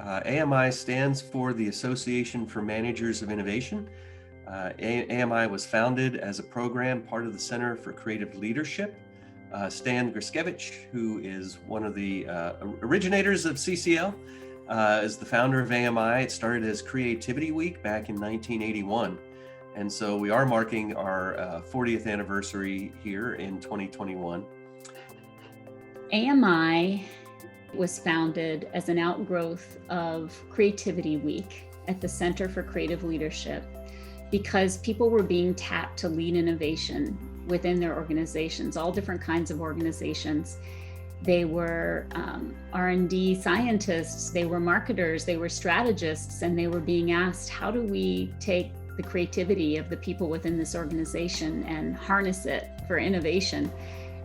AMI stands for the Association for Managers of Innovation. AMI was founded as a program, part of the Center for Creative Leadership. Stan Griskevich, who is one of the originators of CCL, is the founder of AMI. It started as Creativity Week back in 1981. And so we are marking our 40th anniversary here in 2021. AMI was founded as an outgrowth of Creativity Week at the Center for Creative Leadership because people were being tapped to lead innovation within their organizations, all different kinds of organizations. They were R&D scientists, they were marketers, they were strategists, and they were being asked, how do we take the creativity of the people within this organization and harness it for innovation?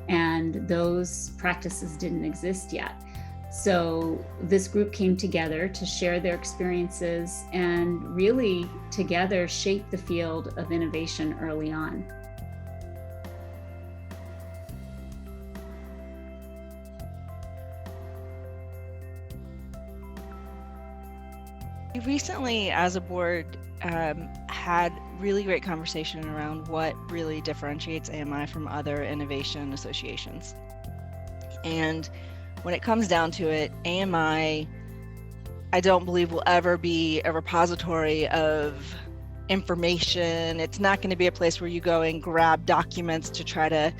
And those practices didn't exist yet. So this group came together to share their experiences and really together shape the field of innovation early on. We recently, as a board, had really great conversation around what really differentiates AMI from other innovation associations. And when it comes down to it, AMI, I don't believe will ever be a repository of information. It's not going to be a place where you go and grab documents to try to,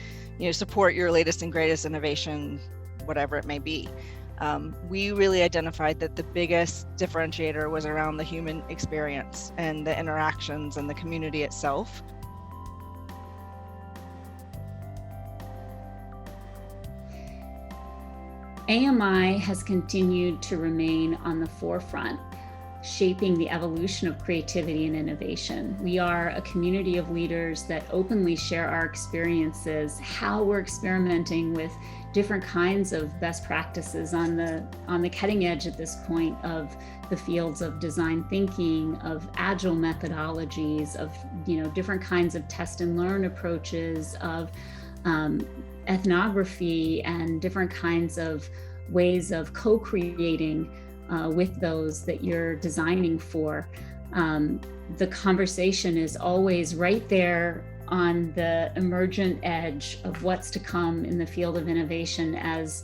support your latest and greatest innovation, whatever it may be. We really identified that the biggest differentiator was around the human experience and the interactions and the community itself. AMI has continued to remain on the forefront, shaping the evolution of creativity and innovation. We are a community of leaders that openly share our experiences, how we're experimenting with different kinds of best practices on the cutting edge at this point of the fields of design thinking, of agile methodologies, of different kinds of test and learn approaches, of ethnography, and different kinds of ways of co-creating with those that you're designing for. The conversation is always right there on the emergent edge of what's to come in the field of innovation as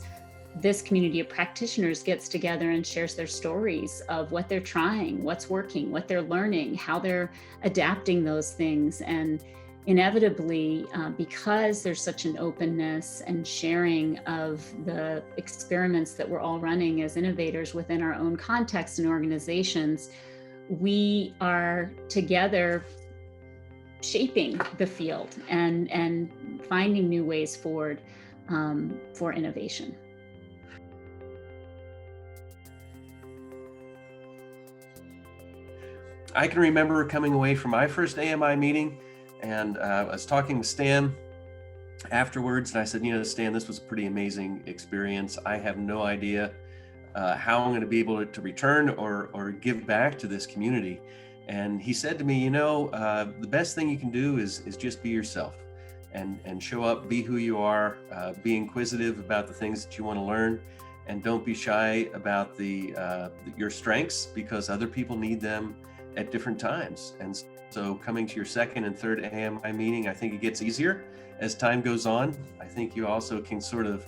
this community of practitioners gets together and shares their stories of what they're trying, what's working, what they're learning, how they're adapting those things. And inevitably, because there's such an openness and sharing of the experiments that we're all running as innovators within our own context and organizations, we are together shaping the field and finding new ways forward for innovation. I can remember coming away from my first AMI meeting, and I was talking with Stan afterwards, and I said, Stan, this was a pretty amazing experience. I have no idea how I'm going to be able to return or give back to this community. And he said to me, the best thing you can do is just be yourself and show up, be who you are, be inquisitive about the things that you want to learn, and don't be shy about your strengths, because other people need them at different times. And so coming to your second and third AMI meeting, I think it gets easier as time goes on. I think you also can sort of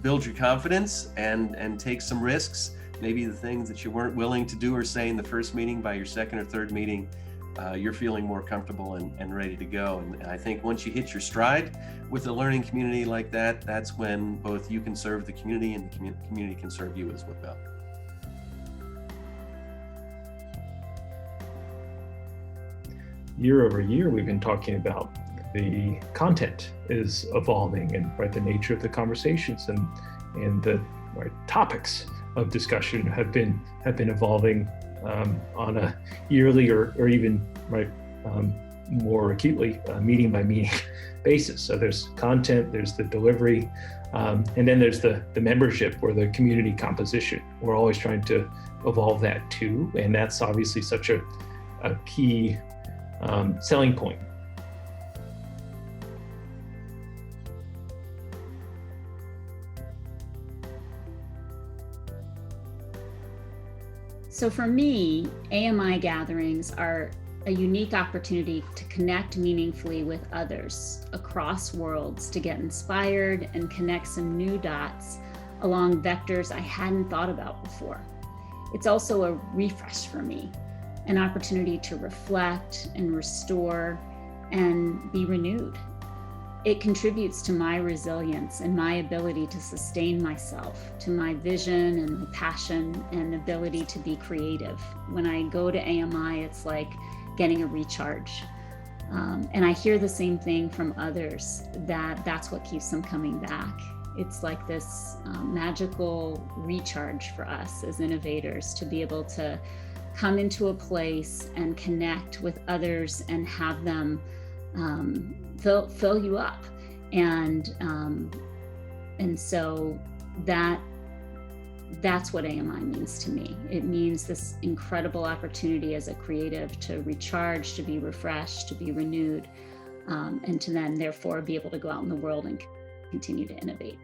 build your confidence and take some risks. Maybe the things that you weren't willing to do or say in the first meeting, by your second or third meeting, you're feeling more comfortable and ready to go. And I think once you hit your stride with a learning community like that, that's when both you can serve the community and the community can serve you as well. Year over year, we've been talking about the content is evolving, and the nature of the conversations and the topics of discussion have been evolving on a yearly or even more acutely meeting by meeting basis. So there's content, there's the delivery, and then there's the membership or the community composition. We're always trying to evolve that too, and that's obviously such a key selling point. So for me, AMI gatherings are a unique opportunity to connect meaningfully with others across worlds, to get inspired and connect some new dots along vectors I hadn't thought about before. It's also a refresh for me, an opportunity to reflect and restore and be renewed. It contributes to my resilience and my ability to sustain myself, to my vision and my passion and ability to be creative. When I go to AMI, it's like getting a recharge. And I hear the same thing from others, that's what keeps them coming back. It's like this magical recharge for us as innovators to be able to come into a place and connect with others and have them fill you up. And so that's what AMI means to me. It means this incredible opportunity as a creative to recharge, to be refreshed, to be renewed, and to then therefore be able to go out in the world and continue to innovate.